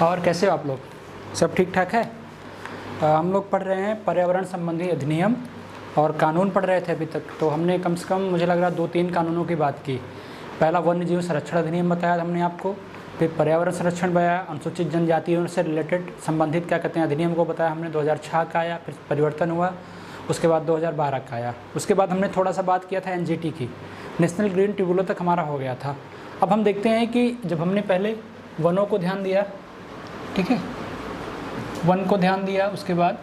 और कैसे हो आप लोग? सब ठीक ठाक है? हम लोग पढ़ रहे हैं पर्यावरण संबंधी अधिनियम और कानून पढ़ रहे थे अभी तक। तो हमने कम से कम मुझे लग रहा है 2-3 कानूनों की बात की। पहला वन्य जीव संरक्षण अधिनियम बताया हमने आपको, फिर पर्यावरण संरक्षण बताया, अनुसूचित जनजातियों से रिलेटेड संबंधित क्या कहते हैं अधिनियम को बताया हमने। 2006 का आया, फिर परिवर्तन हुआ, उसके बाद 2012 का आया। उसके बाद हमने थोड़ा सा बात किया था एनजीटी की, नेशनल ग्रीन ट्रिब्यूनल तक हमारा हो गया था। अब हम देखते हैं कि जब हमने पहले वनों को ध्यान दिया, ठीक है, वन को ध्यान दिया, उसके बाद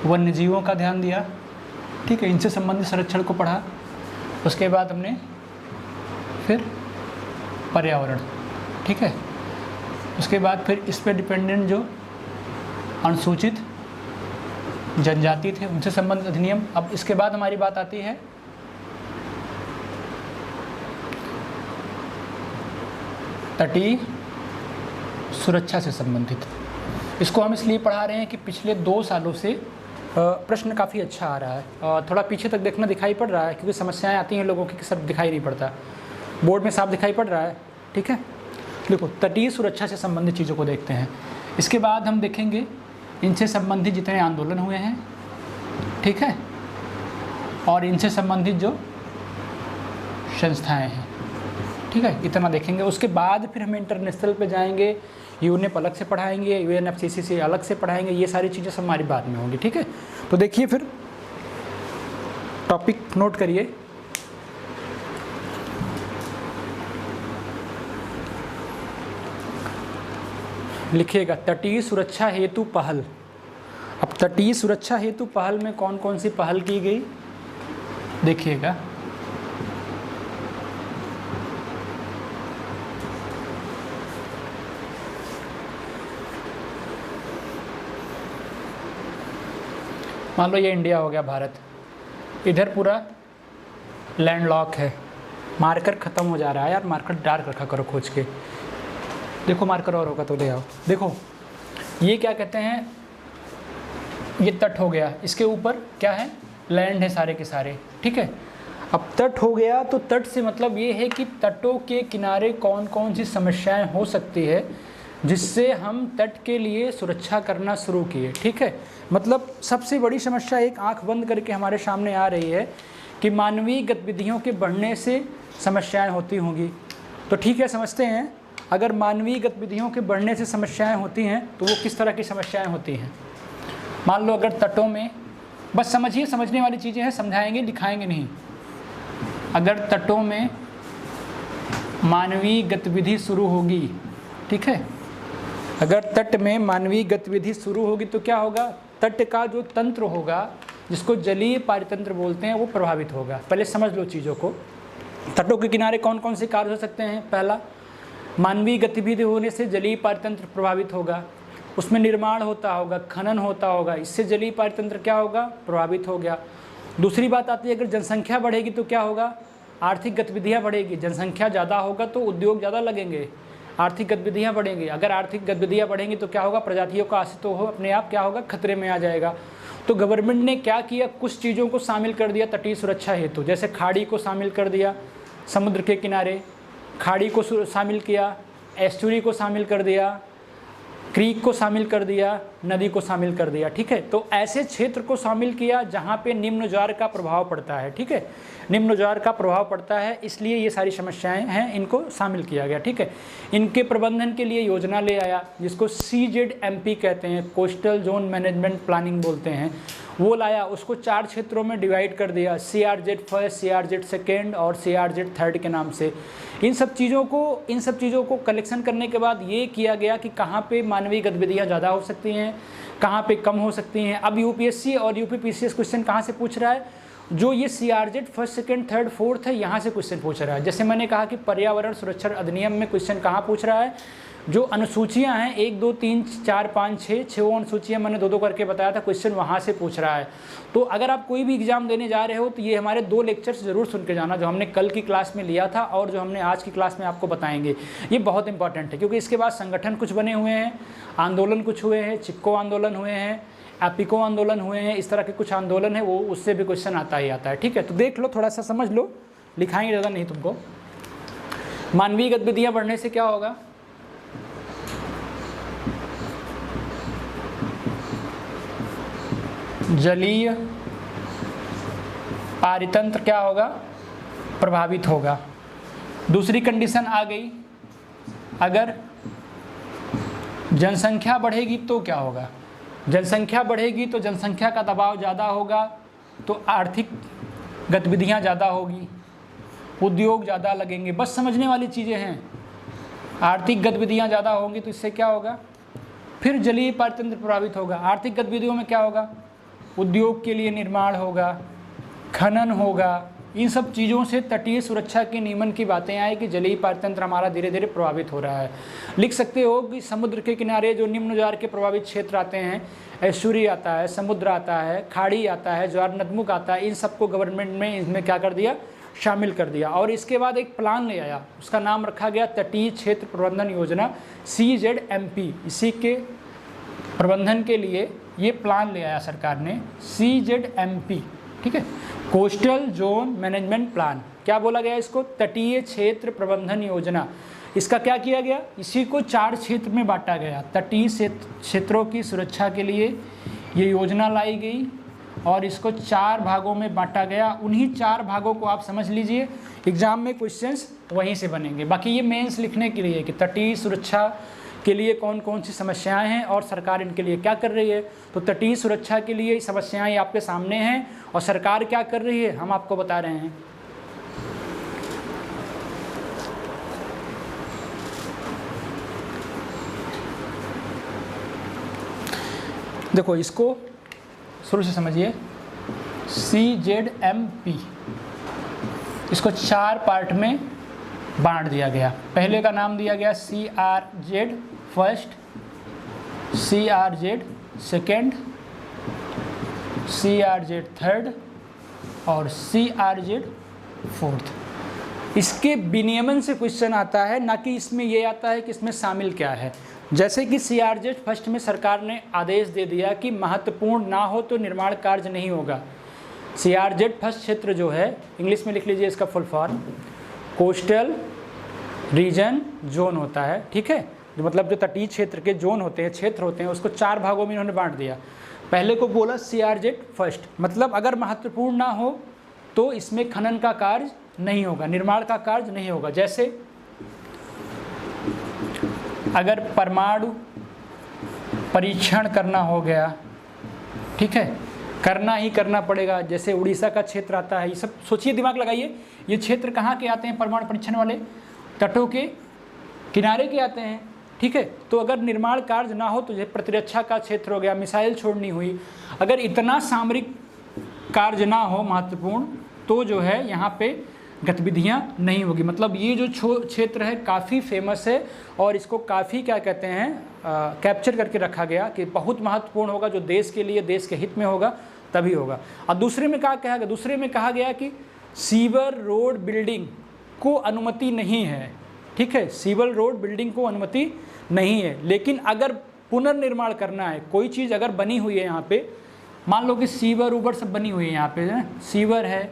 वन्य जीवों का ध्यान दिया, ठीक है, इनसे संबंधित संरक्षण को पढ़ा। उसके बाद हमने फिर पर्यावरण, ठीक है, उसके बाद फिर इस पर डिपेंडेंट जो अनुसूचित जनजाति थे उनसे संबंधित अधिनियम। अब इसके बाद हमारी बात आती है तटीय सुरक्षा से संबंधित। इसको हम इसलिए पढ़ा रहे हैं कि पिछले 2 सालों से प्रश्न काफ़ी अच्छा आ रहा है। थोड़ा पीछे तक देखना दिखाई पड़ रहा है क्योंकि समस्याएं आती हैं लोगों की कि सब दिखाई नहीं पड़ता, बोर्ड में साफ दिखाई पड़ रहा है, ठीक है। देखो, तटीय सुरक्षा से संबंधित चीज़ों को देखते हैं। इसके बाद हम देखेंगे इनसे संबंधित जितने आंदोलन हुए हैं, ठीक है, और इनसे संबंधित जो संस्थाएं हैं, ठीक है, इतना देखेंगे। उसके बाद फिर हम इंटरनेशनल पे जाएंगे, यूनेप अलग से पढ़ाएंगे, यूएनएफसीसीसी अलग से पढ़ाएंगे, ये सारी चीज़ें सब हमारी बाद में होंगी, ठीक है। तो देखिए, फिर टॉपिक नोट करिए। लिखिएगा तटीय सुरक्षा हेतु पहल। अब तटीय सुरक्षा हेतु पहल में कौन कौन सी पहल की गई देखिएगा। मान लो ये इंडिया हो गया, भारत, इधर पूरा लैंडलॉक है। मार्कर ख़त्म हो जा रहा है यार, मार्कर डार्क रखा करो खोज के। देखो मार्कर और होगा तो ले आओ। देखो ये क्या कहते हैं, ये तट हो गया, इसके ऊपर क्या है, लैंड है सारे के सारे, ठीक है। अब तट हो गया तो तट से मतलब ये है कि तटों के किनारे कौन कौन सी समस्याएं हो सकती है जिससे हम तट के लिए सुरक्षा करना शुरू किए, ठीक है। मतलब सबसे बड़ी समस्या एक आंख बंद करके हमारे सामने आ रही है कि मानवीय गतिविधियों के बढ़ने से समस्याएं होती होंगी। तो ठीक है, समझते हैं, अगर मानवीय गतिविधियों के बढ़ने से समस्याएं होती हैं तो वो किस तरह की समस्याएं होती हैं। मान लो अगर तटों में, बस समझिए, समझने वाली चीज़ें हैं, समझाएंगे दिखाएंगे नहीं। अगर तटों में मानवीय गतिविधि शुरू होगी, ठीक है, अगर तट में मानवीय गतिविधि शुरू होगी तो क्या होगा, तट का जो तंत्र होगा जिसको जलीय पारितंत्र बोलते हैं वो प्रभावित होगा। पहले समझ लो चीज़ों को। तटों के किनारे कौन कौन से कार्य हो सकते हैं। पहला, मानवीय गतिविधि होने से जलीय पारितंत्र प्रभावित होगा, उसमें निर्माण होता होगा, खनन होता होगा, इससे जलीय पारितंत्र क्या होगा, प्रभावित हो गया। दूसरी बात आती है, अगर जनसंख्या बढ़ेगी तो क्या होगा, आर्थिक गतिविधियाँ बढ़ेगी। जनसंख्या ज़्यादा होगा तो उद्योग ज़्यादा लगेंगे, आर्थिक गतिविधियाँ बढ़ेंगी। अगर आर्थिक गतिविधियाँ बढ़ेंगी तो क्या होगा, प्रजातियों का अस्तित्व हो अपने आप क्या होगा, खतरे में आ जाएगा। तो गवर्नमेंट ने क्या किया, कुछ चीज़ों को शामिल कर दिया तटीय सुरक्षा हेतु, जैसे खाड़ी को शामिल कर दिया, समुद्र के किनारे खाड़ी को शामिल किया, एस्चुरी को शामिल कर दिया, क्रीक को शामिल कर दिया, नदी को शामिल कर दिया, ठीक है। तो ऐसे क्षेत्र को शामिल किया जहाँ पे निम्न ज्वार का प्रभाव पड़ता है, ठीक है, निम्न ज्वार का प्रभाव पड़ता है, इसलिए ये सारी समस्याएं हैं, इनको शामिल किया गया, ठीक है। इनके प्रबंधन के लिए योजना ले आया जिसको CZMP कहते हैं, कोस्टल जोन मैनेजमेंट प्लानिंग बोलते हैं, वो लाया। उसको 4 क्षेत्रों में डिवाइड कर दिया, CRZ फर्स्ट, CRZ सेकेंड और CRZ थर्ड के नाम से। इन सब चीज़ों को कलेक्शन करने के बाद ये किया गया कि कहाँ पे मानवीय गतिविधियाँ ज़्यादा हो सकती हैं, कहाँ पे कम हो सकती हैं। अब UPSC और UPPCS क्वेश्चन कहाँ से पूछ रहा है, जो ये CRZ first, second, third, fourth है, यहाँ से क्वेश्चन पूछ रहा है। जैसे मैंने कहा कि पर्यावरण सुरक्षा अधिनियम में क्वेश्चन कहाँ पूछ रहा है, जो अनुसूचियाँ हैं 1, 2, 3, 4, 5, 6 अनुसूचियाँ मैंने 2 करके बताया था, क्वेश्चन वहाँ से पूछ रहा है। तो अगर आप कोई भी एग्जाम देने जा रहे हो तो ये हमारे 2 लेक्चर्स ज़रूर सुन के जाना, जो हमने कल की क्लास में लिया था और जो हमने आज की क्लास में आपको बताएंगे। ये बहुत इंपॉर्टेंट है क्योंकि इसके बाद संगठन कुछ बने हुए हैं, आंदोलन कुछ हुए हैं, चिपको आंदोलन हुए हैं, एपिको आंदोलन हुए हैं, इस तरह के कुछ आंदोलन है, वो उससे भी क्वेश्चन आता ही आता है, ठीक है। तो देख लो, थोड़ा सा समझ लो, लिखाएंगे ज़्यादा नहीं तुमको। मानवीय गतिविधियाँ बढ़ने से क्या होगा, जलीय पारितंत्र क्या होगा, प्रभावित होगा। दूसरी कंडीशन आ गई, अगर जनसंख्या बढ़ेगी तो क्या होगा, जनसंख्या बढ़ेगी तो जनसंख्या का दबाव ज़्यादा होगा तो आर्थिक गतिविधियाँ ज़्यादा होगी, उद्योग ज़्यादा लगेंगे। बस समझने वाली चीज़ें हैं। आर्थिक गतिविधियाँ ज़्यादा होंगी तो इससे क्या होगा, फिर जलीय पारितंत्र प्रभावित होगा। आर्थिक गतिविधियों में क्या होगा, उद्योग के लिए निर्माण होगा, खनन होगा। इन सब चीज़ों से तटीय सुरक्षा के नियमन की बातें आए कि जलीय पारितंत्र हमारा धीरे धीरे प्रभावित हो रहा है। लिख सकते हो कि समुद्र के किनारे जो निम्न ज्वार के प्रभावित क्षेत्र आते हैं, एस्चुरी आता है, समुद्र आता है, खाड़ी आता है, ज्वार नदमुख आता है, इन सबको गवर्नमेंट में इसमें क्या कर दिया, शामिल कर दिया। और इसके बाद एक प्लान ले आया, उसका नाम रखा गया तटीय क्षेत्र प्रबंधन योजना CZMP। इसी के प्रबंधन के लिए ये प्लान ले आया सरकार ने, CZMP, ठीक है, कोस्टल जोन मैनेजमेंट प्लान। क्या बोला गया इसको, तटीय क्षेत्र प्रबंधन योजना। इसका क्या किया गया, इसी को 4 क्षेत्र में बांटा गया। तटीय क्षेत्रों की सुरक्षा के लिए ये योजना लाई गई और इसको 4 भागों में बांटा गया। उन्हीं 4 भागों को आप समझ लीजिए, एग्जाम में क्वेश्चंस वहीं से बनेंगे। बाकी ये मेंस लिखने के लिए कि तटीय सुरक्षा के लिए कौन कौन सी समस्याएं हैं और सरकार इनके लिए क्या कर रही है। तो तटीय सुरक्षा के लिए समस्याएं आपके सामने हैं और सरकार क्या कर रही है हम आपको बता रहे हैं। देखो इसको शुरू से समझिए, CZMP, इसको 4 पार्ट में बांट दिया गया। पहले का नाम दिया गया CRZ first, CRZ second, CRZ third और CRZ फोर्थ। इसके विनियमन से क्वेश्चन आता है, ना कि इसमें ये आता है कि इसमें शामिल क्या है। जैसे कि CRZ फर्स्ट में सरकार ने आदेश दे दिया कि महत्वपूर्ण ना हो तो निर्माण कार्य नहीं होगा। CRZ फर्स्ट क्षेत्र जो है, इंग्लिश में लिख लीजिए इसका full form, coastal region zone होता है, ठीक है, जो मतलब जो तटीय क्षेत्र के जोन होते हैं, क्षेत्र होते हैं, उसको 4 भागों में इन्होंने बांट दिया। पहले को बोला CRZ फर्स्ट, मतलब अगर महत्वपूर्ण ना हो तो इसमें खनन का कार्य नहीं होगा, निर्माण का कार्य नहीं होगा। जैसे अगर परमाणु परीक्षण करना हो गया, ठीक है, करना ही करना पड़ेगा। जैसे उड़ीसा का क्षेत्र आता है, ये सब सोचिए, दिमाग लगाइए, ये क्षेत्र कहाँ के आते हैं परमाणु परीक्षण वाले, तटों के किनारे के आते हैं, ठीक है। तो अगर निर्माण कार्य ना हो तो ये प्रतिरक्षा का क्षेत्र हो गया, मिसाइल छोड़नी हुई, अगर इतना सामरिक कार्य ना हो महत्वपूर्ण तो जो है यहाँ पे गतिविधियाँ नहीं होगी। मतलब ये जो क्षेत्र है काफ़ी फेमस है और इसको काफ़ी क्या कहते हैं कैप्चर करके रखा गया कि बहुत महत्वपूर्ण होगा, जो देश के लिए देश के हित में होगा तभी होगा। और दूसरे में क्या कहा गया, दूसरे में कहा गया कि सीवर रोड बिल्डिंग को अनुमति नहीं है, ठीक है, सीवर रोड बिल्डिंग को अनुमति नहीं है। लेकिन अगर पुनर्निर्माण करना है, कोई चीज़ अगर बनी हुई है यहाँ पे, मान लो कि सीवर ऊबर सब बनी हुई है यहाँ पे, सीवर है,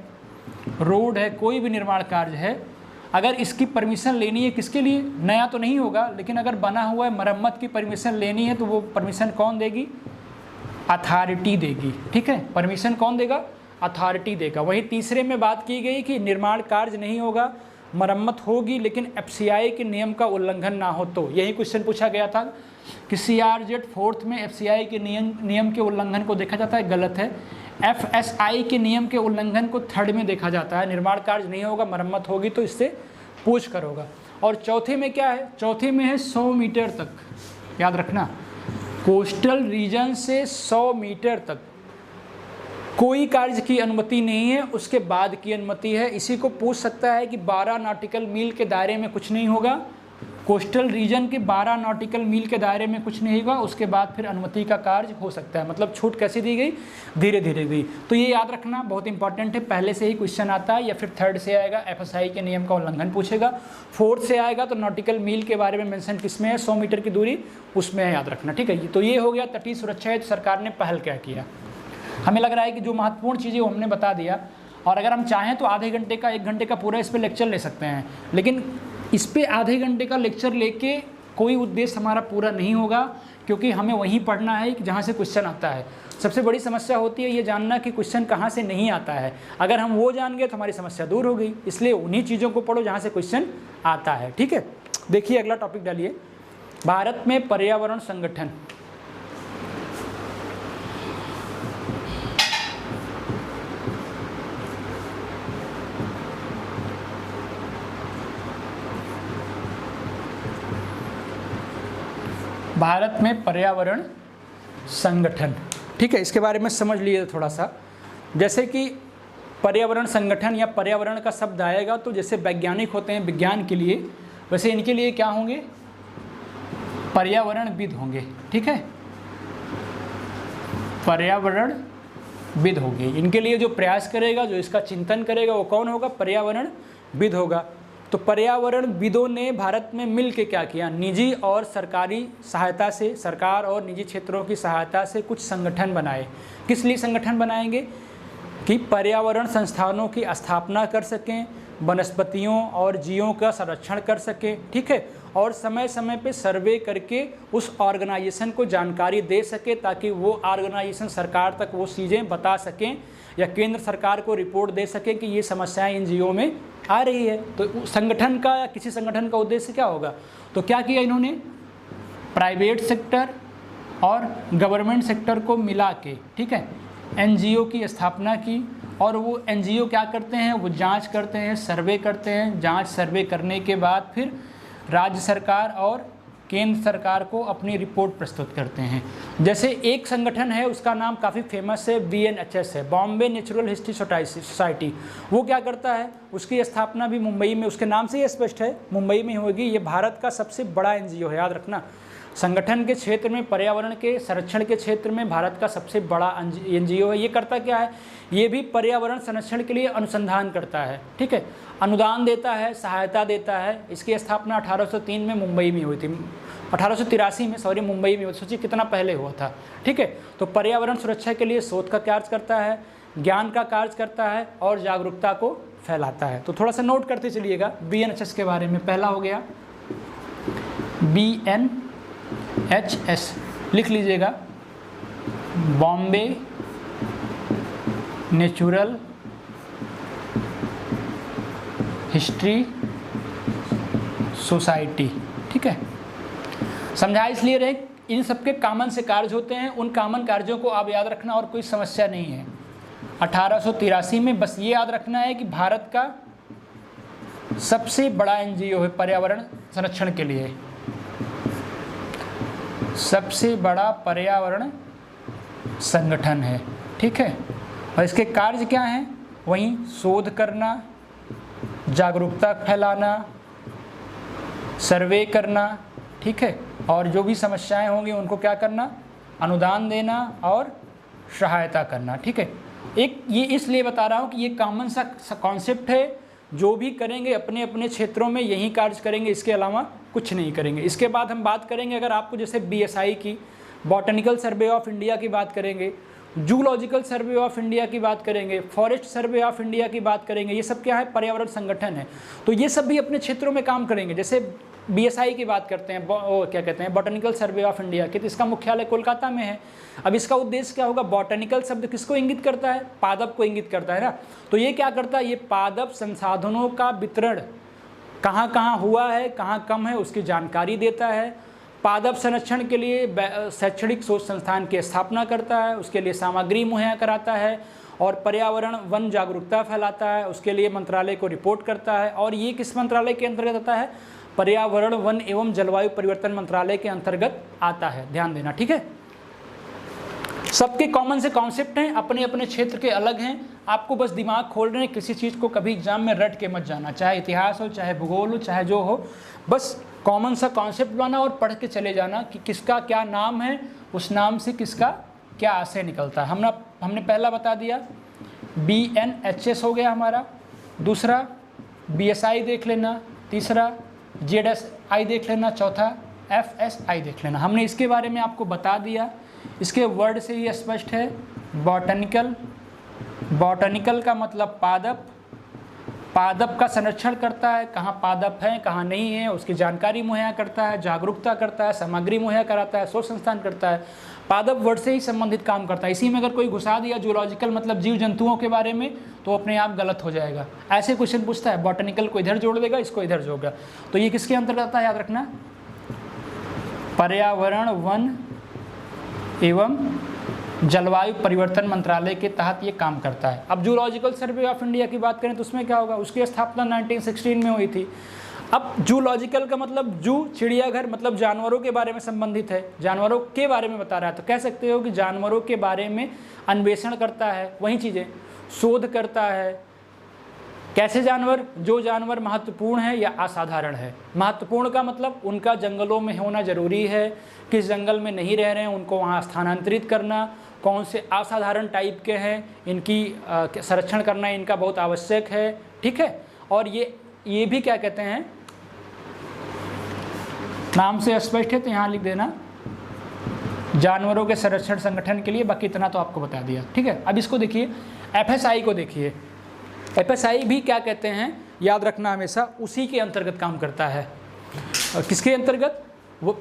रोड है, कोई भी निर्माण कार्य है, अगर इसकी परमिशन लेनी है, किसके लिए, नया तो नहीं होगा लेकिन अगर बना हुआ है मरम्मत की परमिशन लेनी है तो वो परमिशन कौन देगी, अथॉरिटी देगी, ठीक है, परमिशन कौन देगा, अथॉरिटी देगा। वहीं तीसरे में बात की गई कि निर्माण कार्य नहीं होगा, मरम्मत होगी लेकिन FCI के नियम का उल्लंघन ना हो। तो यही क्वेश्चन पूछा गया था कि CRZ फोर्थ में FCI के नियम के उल्लंघन को देखा जाता है, गलत है। FSI के नियम के उल्लंघन को थर्ड में देखा जाता है, निर्माण कार्य नहीं होगा, मरम्मत होगी तो इससे पूछ कर होगा। और चौथे में क्या है, चौथे में है 100 मीटर तक, याद रखना, कोस्टल रीजन से 100 मीटर तक कोई कार्य की अनुमति नहीं है, उसके बाद की अनुमति है। इसी को पूछ सकता है कि 12 नॉटिकल मील के दायरे में कुछ नहीं होगा, कोस्टल रीजन के 12 नॉटिकल मील के दायरे में कुछ नहीं होगा, उसके बाद फिर अनुमति का कार्य हो सकता है। मतलब छूट कैसे दी गई, धीरे धीरे गई। तो ये याद रखना बहुत इंपॉर्टेंट है, पहले से ही क्वेश्चन आता है, या फिर थर्ड से आएगा FSI के नियम का उल्लंघन पूछेगा, फोर्थ से आएगा तो नॉटिकल मील के बारे में मेंशन किसमें है, 100 मीटर की दूरी उसमें है, याद रखना, ठीक है। तो ये हो गया तटीय सुरक्षा है, तो सरकार ने पहल क्या किया। हमें लग रहा है कि जो महत्वपूर्ण चीज़ें वो हमने बता दिया, और अगर हम चाहें तो आधे घंटे का 1 घंटे का पूरा इस पर लेक्चर ले सकते हैं, लेकिन इस पर आधे घंटे का लेक्चर लेके कोई उद्देश्य हमारा पूरा नहीं होगा, क्योंकि हमें वहीं पढ़ना है जहाँ से क्वेश्चन आता है। सबसे बड़ी समस्या होती है ये जानना कि क्वेश्चन कहाँ से नहीं आता है। अगर हम वो जान गए तो हमारी समस्या दूर हो गई। इसलिए उन्हीं चीज़ों को पढ़ो जहाँ से क्वेश्चन आता है, ठीक है। देखिए अगला टॉपिक डालिए, भारत में पर्यावरण संगठन। भारत में पर्यावरण संगठन, ठीक है, इसके बारे में समझ लिए थोड़ा सा। जैसे कि पर्यावरण संगठन या पर्यावरण का शब्द आएगा तो जैसे वैज्ञानिक होते हैं विज्ञान के लिए, वैसे इनके लिए क्या होंगे, पर्यावरणविद होंगे, ठीक है, पर्यावरणविद होंगे। इनके लिए जो प्रयास करेगा, जो इसका चिंतन करेगा, वो कौन होगा, पर्यावरणविद होगा। तो पर्यावरणविदों ने भारत में मिल के क्या किया, निजी और सरकारी सहायता से, सरकार और निजी क्षेत्रों की सहायता से कुछ संगठन बनाए। किस लिए संगठन बनाएंगे, कि पर्यावरण संस्थानों की स्थापना कर सकें, वनस्पतियों और जीवों का संरक्षण कर सकें, ठीक है, और समय समय पे सर्वे करके उस ऑर्गेनाइजेशन को जानकारी दे सके, ताकि वो ऑर्गेनाइजेशन सरकार तक वो चीज़ें बता सकें या केंद्र सरकार को रिपोर्ट दे सके कि ये समस्याएं इन जीवों में आ रही है। तो संगठन का या किसी संगठन का उद्देश्य क्या होगा, तो क्या किया इन्होंने, प्राइवेट सेक्टर और गवर्नमेंट सेक्टर को मिला के, ठीक है, एनजीओ की स्थापना की। और वो एनजीओ क्या करते हैं, वो जांच करते हैं, सर्वे करते हैं। जांच सर्वे करने के बाद फिर राज्य सरकार और केंद्र सरकार को अपनी रिपोर्ट प्रस्तुत करते हैं। जैसे एक संगठन है, उसका नाम काफ़ी फेमस है, BNHS है, बॉम्बे नेचुरल हिस्ट्री सोसाइटी। वो क्या करता है, उसकी स्थापना भी मुंबई में, उसके नाम से ही स्पष्ट है, मुंबई में होगी। ये भारत का सबसे बड़ा एनजीओ है, याद रखना। संगठन के क्षेत्र में, पर्यावरण के संरक्षण के क्षेत्र में भारत का सबसे बड़ा एनजीओ है। ये करता क्या है, ये भी पर्यावरण संरक्षण के लिए अनुसंधान करता है, ठीक है, अनुदान देता है, सहायता देता है। इसकी स्थापना 1803 में मुंबई में हुई थी, 1883 में, सॉरी, मुंबई में हुई। सोचिए कितना पहले हुआ था, ठीक है। तो पर्यावरण सुरक्षा के लिए शोध का कार्य करता है, ज्ञान का कार्य करता है और जागरूकता को फैलाता है। तो थोड़ा सा नोट करते चलिएगा BNHS के बारे में। पहला हो गया BNHS, लिख लीजिएगा, बॉम्बे नेचुरल हिस्ट्री सोसाइटी, ठीक है। समझा इसलिए रहे, इन सबके कॉमन से कार्य होते हैं, उन कॉमन कार्यों को आप याद रखना और कोई समस्या नहीं है। 1883 में बस ये याद रखना है कि भारत का सबसे बड़ा एनजीओ है पर्यावरण संरक्षण के लिए, सबसे बड़ा पर्यावरण संगठन है, ठीक है। और इसके कार्य क्या हैं, वहीं शोध करना, जागरूकता फैलाना, सर्वे करना, ठीक है, और जो भी समस्याएं होंगी उनको क्या करना, अनुदान देना और सहायता करना, ठीक है। एक ये इसलिए बता रहा हूँ कि ये कॉमन सा कॉन्सेप्ट है, जो भी करेंगे अपने अपने क्षेत्रों में यही कार्य करेंगे, इसके अलावा कुछ नहीं करेंगे। इसके बाद हम बात करेंगे, अगर आपको जैसे BSI की, बॉटनिकल सर्वे ऑफ इंडिया की बात करेंगे, जूलॉजिकल सर्वे ऑफ इंडिया की बात करेंगे, फॉरेस्ट सर्वे ऑफ इंडिया की बात करेंगे, ये सब क्या है, पर्यावरण संगठन है। तो ये सब भी अपने क्षेत्रों में काम करेंगे। जैसे BSI की बात करते हैं, क्या कहते हैं, बॉटनिकल सर्वे ऑफ इंडिया की, तो इसका मुख्यालय कोलकाता में है। अब इसका उद्देश्य क्या होगा, बॉटनिकल शब्द किसको इंगित करता है, पादप को इंगित करता है ना। तो ये क्या करता है, ये पादप संसाधनों का वितरण कहाँ कहाँ हुआ है, कहाँ कम है, उसकी जानकारी देता है। पादप संरक्षण के लिए शैक्षणिक शोध संस्थान की स्थापना करता है, उसके लिए सामग्री मुहैया कराता है, और पर्यावरण वन जागरूकता फैलाता है, उसके लिए मंत्रालय को रिपोर्ट करता है। और ये किस मंत्रालय के अंतर्गत आता है, पर्यावरण वन एवं जलवायु परिवर्तन मंत्रालय के अंतर्गत आता है, ध्यान देना, ठीक है। सबके कॉमन से कॉन्सेप्ट हैं, अपने अपने क्षेत्र के अलग हैं। आपको बस दिमाग खोल रहे हैं, किसी चीज़ को कभी एग्जाम में रट के मत जाना, चाहे इतिहास हो, चाहे भूगोल हो, चाहे जो हो, बस कॉमन सा कॉन्सेप्ट बनाना और पढ़ के चले जाना कि किसका क्या नाम है, उस नाम से किसका क्या आशय निकलता है। हमने पहला बता दिया, BNHS हो गया हमारा, दूसरा BSI देख लेना, तीसरा ZSI देख लेना, चौथा FSI देख लेना। हमने इसके बारे में आपको बता दिया, इसके वर्ड से ही स्पष्ट है। बॉटनिकल का मतलब पादप, पादप का संरक्षण करता है, कहाँ पादप है कहाँ नहीं है उसकी जानकारी मुहैया करता है, जागरूकता करता है, सामग्री मुहैया कराता है, शोध संस्थान करता है। पादप वर्ड से ही संबंधित काम करता है। इसी में अगर कोई घुसा दिया जूलॉजिकल मतलब जीव जंतुओं के बारे में तो अपने आप गलत हो जाएगा। ऐसे क्वेश्चन पूछता है, बॉटनिकल को इधर जोड़ देगा, इसको इधर जोड़ेगा। तो ये किसके अंतर्गत आता है याद रखना, पर्यावरण वन एवं जलवायु परिवर्तन मंत्रालय के तहत ये काम करता है। अब जूलॉजिकल सर्वे ऑफ इंडिया की बात करें तो उसमें क्या होगा, उसकी स्थापना 1916 में हुई थी। अब जूलॉजिकल का मतलब जू चिड़ियाघर मतलब जानवरों के बारे में संबंधित है, जानवरों के बारे में बता रहा है। तो कह सकते हो कि जानवरों के बारे में अन्वेषण करता है, वही चीज़ें शोध करता है। कैसे जानवर, जो जानवर महत्वपूर्ण है या असाधारण है। महत्वपूर्ण का मतलब उनका जंगलों में होना जरूरी है, किस जंगल में नहीं रह रहे हैं उनको वहाँ स्थानांतरित करना, कौन से असाधारण टाइप के हैं इनकी संरक्षण करना इनका बहुत आवश्यक है, ठीक है। और ये भी क्या कहते हैं, नाम से स्पष्ट है तो यहाँ लिख देना, जानवरों के संरक्षण संगठन के लिए। बाकी इतना तो आपको बता दिया, ठीक है। अब इसको देखिए, FSI को देखिए। FSI भी क्या कहते हैं याद रखना हमेशा, उसी के अंतर्गत काम करता है। और किसके अंतर्गत, वो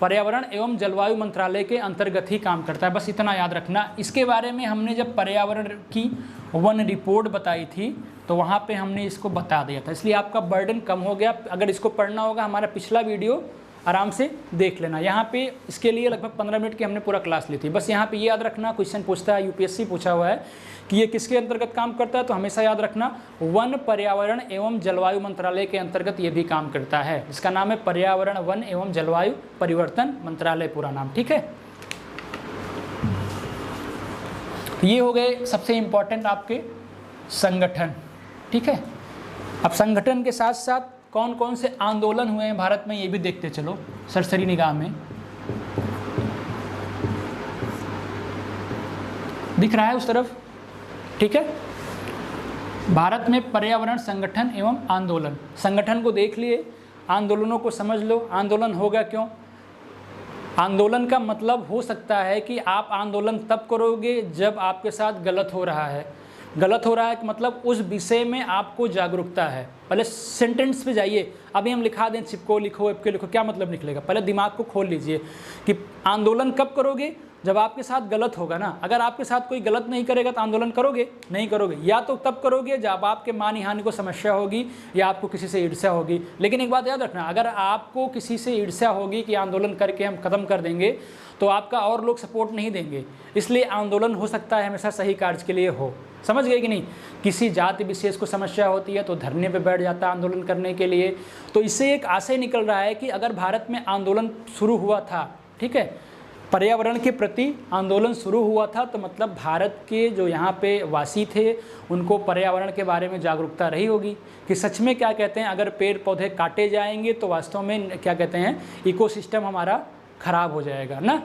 पर्यावरण एवं जलवायु मंत्रालय के अंतर्गत ही काम करता है। बस इतना याद रखना। इसके बारे में हमने जब पर्यावरण की वन रिपोर्ट बताई थी तो वहाँ पे हमने इसको बता दिया था, इसलिए आपका बर्डन कम हो गया। अगर इसको पढ़ना होगा हमारा पिछला वीडियो आराम से देख लेना। यहाँ पे इसके लिए लगभग 15 मिनट की हमने पूरा क्लास ली थी। बस यहाँ पे ये याद रखना, क्वेश्चन पूछता है, UPSC पूछा हुआ है कि ये किसके अंतर्गत काम करता है, तो हमेशा याद रखना वन पर्यावरण एवं जलवायु मंत्रालय के अंतर्गत ये भी काम करता है। इसका नाम है पर्यावरण वन एवं जलवायु परिवर्तन मंत्रालय, पूरा नाम, ठीक है। ये हो गए सबसे इम्पोर्टेंट आपके संगठन, ठीक है। अब संगठन के साथ साथ कौन कौन से आंदोलन हुए हैं भारत में ये भी देखते चलो सरसरी निगाह में। दिख रहा है उस तरफ, ठीक है। भारत में पर्यावरण संगठन एवं आंदोलन, संगठन को देख लिए, आंदोलनों को समझ लो। आंदोलन होगा क्यों, आंदोलन का मतलब हो सकता है कि आप आंदोलन तब करोगे जब आपके साथ गलत हो रहा है। गलत हो रहा है कि मतलब उस विषय में आपको जागरूकता है। पहले सेंटेंस पे जाइए, अभी हम लिखा दें चिपको लिखो एपके लिखो, क्या मतलब निकलेगा, पहले दिमाग को खोल लीजिए कि आंदोलन कब करोगे, जब आपके साथ गलत होगा ना। अगर आपके साथ कोई गलत नहीं करेगा तो आंदोलन करोगे नहीं करोगे, या तो तब करोगे जब आपके मान हानि को समस्या होगी या आपको किसी से ईर्ष्या होगी। लेकिन एक बात याद रखना, अगर आपको किसी से ईर्ष्या होगी कि आंदोलन करके हम खत्म कर देंगे तो आपका और लोग सपोर्ट नहीं देंगे। इसलिए आंदोलन हो सकता है हमेशा सही कार्य के लिए हो, समझ गए कि नहीं। किसी जाति विशेष को समस्या होती है तो धरने पे बैठ जाता है आंदोलन करने के लिए। तो इससे एक आशय निकल रहा है कि अगर भारत में आंदोलन शुरू हुआ था, ठीक है, पर्यावरण के प्रति आंदोलन शुरू हुआ था, तो मतलब भारत के जो यहाँ पे वासी थे उनको पर्यावरण के बारे में जागरूकता रही होगी कि सच में क्या कहते हैं, अगर पेड़ पौधे काटे जाएंगे तो वास्तव में क्या कहते हैं इकोसिस्टम हमारा खराब हो जाएगा ना।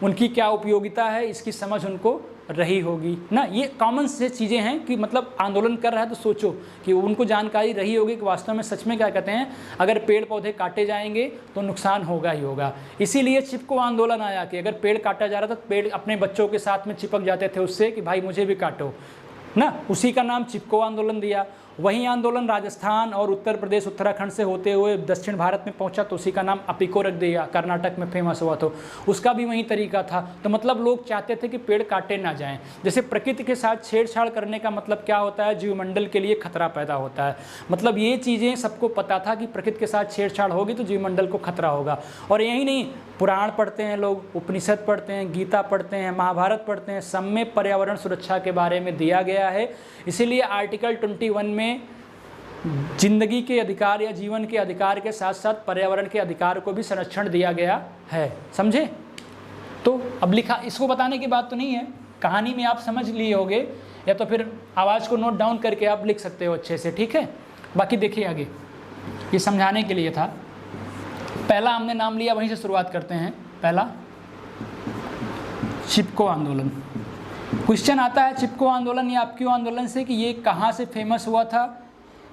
उनकी क्या उपयोगिता है इसकी समझ उनको रही होगी ना। ये कॉमन से चीज़ें हैं कि मतलब आंदोलन कर रहा है तो सोचो कि उनको जानकारी रही होगी कि वास्तव में सच में क्या कहते हैं अगर पेड़ पौधे काटे जाएंगे तो नुकसान होगा ही होगा। इसीलिए चिपको आंदोलन आया कि अगर पेड़ काटा जा रहा था तो पेड़ अपने बच्चों के साथ में चिपक जाते थे उससे कि भाई मुझे भी काटो ना, उसी का नाम चिपको आंदोलन दिया। वही आंदोलन राजस्थान और उत्तर प्रदेश उत्तराखंड से होते हुए दक्षिण भारत में पहुंचा तो उसी का नाम अपिको रख दिया, कर्नाटक में फेमस हुआ तो उसका भी वही तरीका था। तो मतलब लोग चाहते थे कि पेड़ काटे ना जाएं। जैसे प्रकृति के साथ छेड़छाड़ करने का मतलब क्या होता है, जीवमंडल के लिए खतरा पैदा होता है। मतलब ये चीज़ें सबको पता था कि प्रकृति के साथ छेड़छाड़ होगी तो जीवमंडल को खतरा होगा। और यही नहीं, पुराण पढ़ते हैं लोग, उपनिषद पढ़ते हैं, गीता पढ़ते हैं, महाभारत पढ़ते हैं, सब में पर्यावरण सुरक्षा के बारे में दिया गया है। इसीलिए आर्टिकल 21 में जिंदगी के अधिकार या जीवन के अधिकार के साथ साथ पर्यावरण के अधिकार को भी संरक्षण दिया गया है, समझे। तो अब लिखा, इसको बताने की बात तो नहीं है, कहानी में आप समझ लिए होगे या तो फिर आवाज़ को नोट डाउन करके आप लिख सकते हो अच्छे से, ठीक है। बाकी देखिए आगे, ये समझाने के लिए था। पहला हमने नाम लिया, वहीं से शुरुआत करते हैं। पहला चिपको आंदोलन। क्वेश्चन आता है चिपको आंदोलन या अपिको आंदोलन से कि ये कहाँ से फेमस हुआ था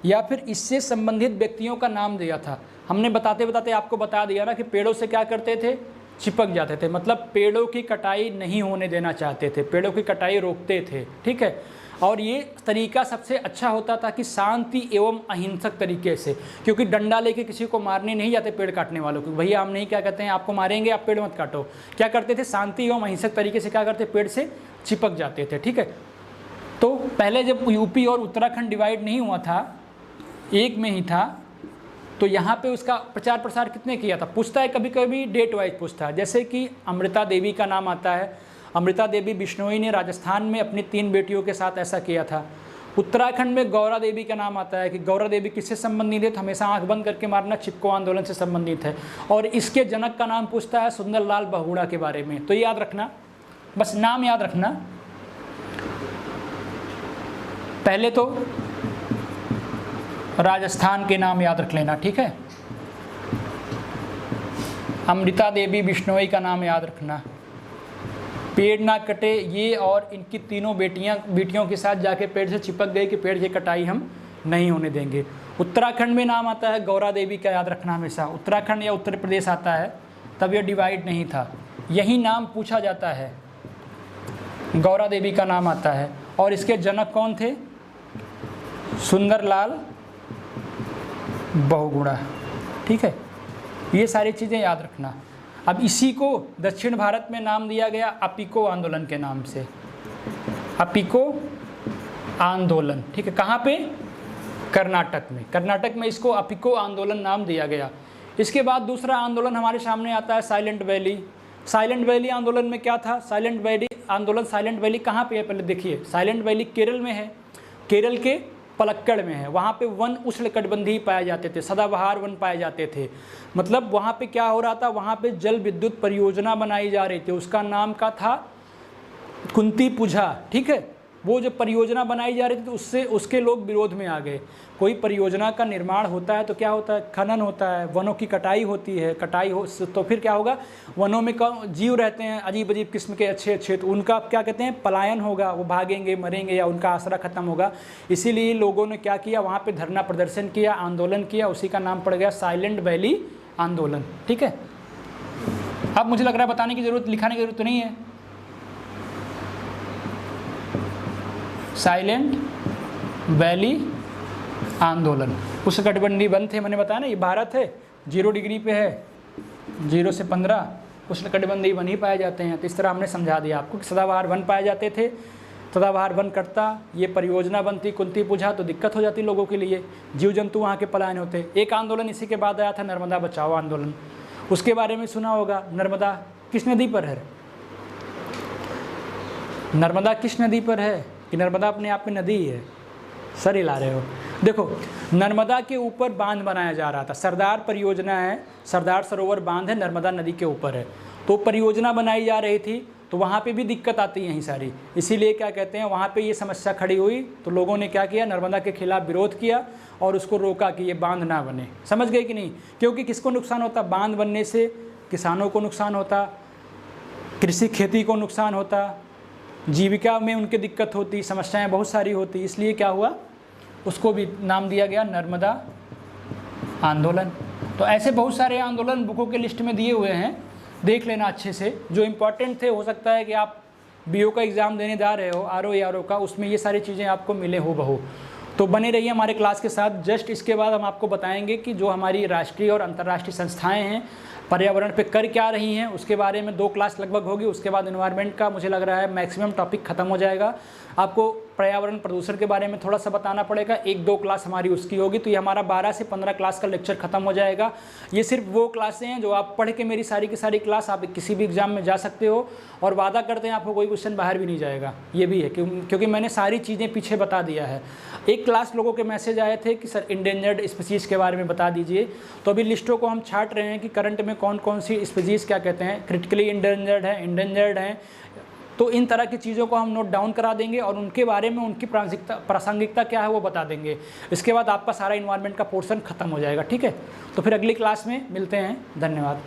या फिर इससे संबंधित व्यक्तियों का नाम दिया था। हमने बताते बताते आपको बता दिया ना कि पेड़ों से क्या करते थे, चिपक जाते थे, मतलब पेड़ों की कटाई नहीं होने देना चाहते थे, पेड़ों की कटाई रोकते थे, ठीक है। और ये तरीका सबसे अच्छा होता था कि शांति एवं अहिंसक तरीके से, क्योंकि डंडा लेके किसी को मारने नहीं जाते पेड़ काटने वालों को, भैया हम नहीं क्या कहते हैं आपको मारेंगे, आप पेड़ मत काटो। क्या करते थे, शांति एवं अहिंसक तरीके से क्या करते, पेड़ से चिपक जाते थे, ठीक है। तो पहले जब यूपी और उत्तराखंड डिवाइड नहीं हुआ था, एक में ही था, तो यहाँ पे उसका प्रचार प्रसार कितने किया था, पूछता है कभी कभी डेट वाइज पूछता है। जैसे कि अमृता देवी का नाम आता है, अमृता देवी बिश्नोई ने राजस्थान में अपनी 3 बेटियों के साथ ऐसा किया था। उत्तराखंड में गौरा देवी का नाम आता है कि गौरा देवी किससे संबंधित है, तो हमेशा आंख बंद करके मारना, चिपको आंदोलन से संबंधित है। और इसके जनक का नाम पूछता है सुंदरलाल बहुगुणा के बारे में। तो याद रखना, बस नाम याद रखना। पहले तो राजस्थान के नाम याद रख लेना, ठीक है। अमृता देवी बिश्नोई का नाम याद रखना, पेड़ ना कटे ये, और इनकी तीनों बेटियों के साथ जाके पेड़ से चिपक गए कि पेड़ की कटाई हम नहीं होने देंगे। उत्तराखंड में नाम आता है गौरा देवी का, याद रखना हमेशा। उत्तराखंड या उत्तर प्रदेश आता है तब यह डिवाइड नहीं था, यही नाम पूछा जाता है, गौरा देवी का नाम आता है। और इसके जनक कौन थे, सुंदरलाल बहुगुणा, ठीक है। ये सारी चीज़ें याद रखना। अब इसी को दक्षिण भारत में नाम दिया गया अपिको आंदोलन के नाम से, अपिको आंदोलन, ठीक है। कहाँ पे, कर्नाटक में, कर्नाटक में इसको अपिको आंदोलन नाम दिया गया। इसके बाद दूसरा आंदोलन हमारे सामने आता है साइलेंट वैली। साइलेंट वैली आंदोलन में क्या था, साइलेंट वैली आंदोलन, साइलेंट वैली कहाँ पे है पहले देखिए। साइलेंट वैली केरल में है, केरल के पलक्कड़ में है। वहाँ पे वन उष्णकटिबंधीय पाए जाते थे, सदाबहार वन पाए जाते थे। मतलब वहाँ पे क्या हो रहा था, वहाँ पे जल विद्युत परियोजना बनाई जा रही थी, उसका नाम का था कुंती पुझा, ठीक है। वो जो परियोजना बनाई जा रही थी तो उससे उसके लोग विरोध में आ गए। कोई परियोजना का निर्माण होता है तो क्या होता है, खनन होता है, वनों की कटाई होती है, कटाई हो तो फिर क्या होगा, वनों में जीव रहते हैं अजीब अजीब किस्म के अच्छे अच्छे, तो उनका क्या कहते हैं पलायन होगा, वो भागेंगे मरेंगे या उनका आसरा खत्म होगा। इसीलिए लोगों ने क्या किया, वहाँ पर धरना प्रदर्शन किया, आंदोलन किया, उसी का नाम पड़ गया साइलेंट वैली आंदोलन, ठीक है। अब मुझे लग रहा है बताने की जरूरत, लिखाने की जरूरत नहीं है। साइलेंट वैली आंदोलन, उष्णकटिबंधीय वन थे, मैंने बताया ना, ये भारत है 0 डिग्री पे है, 0 से 15 उष्णकटिबंधीय वन ही पाए जाते हैं। तो इस तरह हमने समझा दिया आपको कि सदाबहार वन पाए जाते थे, सदाबहार वन कटता, ये परियोजना बनती कुंती पुझा तो दिक्कत हो जाती लोगों के लिए, जीव जंतु वहाँ के पलायन होते। एक आंदोलन इसी के बाद आया था नर्मदा बचाओ आंदोलन, उसके बारे में सुना होगा। नर्मदा किस नदी पर है, नर्मदा किस नदी पर है, कि नर्मदा अपने आप में नदी ही है, सर हिला रहे हो। देखो नर्मदा के ऊपर बांध बनाया जा रहा था, सरदार परियोजना है, सरदार सरोवर बांध है, नर्मदा नदी के ऊपर है, तो परियोजना बनाई जा रही थी, तो वहाँ पे भी दिक्कत आती है यही सारी। इसीलिए क्या कहते हैं, वहाँ पे ये समस्या खड़ी हुई तो लोगों ने क्या किया, नर्मदा के खिलाफ विरोध किया और उसको रोका कि ये बांध ना बने। समझ गए कि नहीं, क्योंकि किसको नुकसान होता, बांध बनने से किसानों को नुकसान होता, कृषि खेती को नुकसान होता, जीविका में उनके दिक्कत होती, समस्याएं बहुत सारी होती। इसलिए क्या हुआ, उसको भी नाम दिया गया नर्मदा आंदोलन। तो ऐसे बहुत सारे आंदोलन बुकों के लिस्ट में दिए हुए हैं, देख लेना अच्छे से, जो इम्पोर्टेंट थे। हो सकता है कि आप बीओ का एग्ज़ाम देने जा रहे हो, आरओ या आरओ का, उसमें ये सारी चीज़ें आपको मिले हो बहू। तो बने रहिए हमारे क्लास के साथ। जस्ट इसके बाद हम आपको बताएंगे कि जो हमारी राष्ट्रीय और अंतर्राष्ट्रीय संस्थाएं हैं पर्यावरण पे कर क्या रही हैं, उसके बारे में 2 क्लास लगभग होगी। उसके बाद एनवायरनमेंट का मुझे लग रहा है मैक्सिमम टॉपिक खत्म हो जाएगा। आपको पर्यावरण प्रदूषण के बारे में थोड़ा सा बताना पड़ेगा, 1-2 क्लास हमारी उसकी होगी। तो ये हमारा 12 से 15 क्लास का लेक्चर खत्म हो जाएगा। ये सिर्फ वो क्लासें हैं जो आप पढ़ के मेरी सारी की सारी क्लास आप किसी भी एग्जाम में जा सकते हो, और वादा करते हैं आपको कोई क्वेश्चन बाहर भी नहीं जाएगा। ये भी है क्योंकि मैंने सारी चीज़ें पीछे बता दिया है। एक क्लास लोगों के मैसेज आए थे कि सर इंडेंजर्ड स्पीसीज के बारे में बता दीजिए, तो अभी लिस्टों को हम छांट रहे हैं कि करंट में कौन कौन सी स्पीसीज क्या कहते हैं, क्रिटिकली इंडेंजर्ड हैं। तो इन तरह की चीज़ों को हम नोट डाउन करा देंगे और उनके बारे में उनकी प्रासंगिकता क्या है वो बता देंगे। इसके बाद आपका सारा इन्वायरमेंट का पोर्शन खत्म हो जाएगा, ठीक है। तो फिर अगली क्लास में मिलते हैं, धन्यवाद।